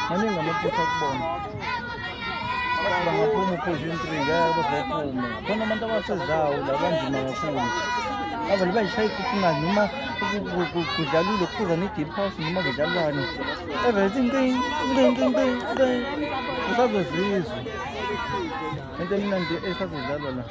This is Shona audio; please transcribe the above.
maningi amaphutha kubona bathi bangaphuma u-position 3 ngeke bazophume khona abantu abasezawo la banzima kakhulu avele bayishaya ikukunani noma kudlalile kuphuza ne-deep house noma kudlalwane evele usazozizwa into emnandi esazodlalwa la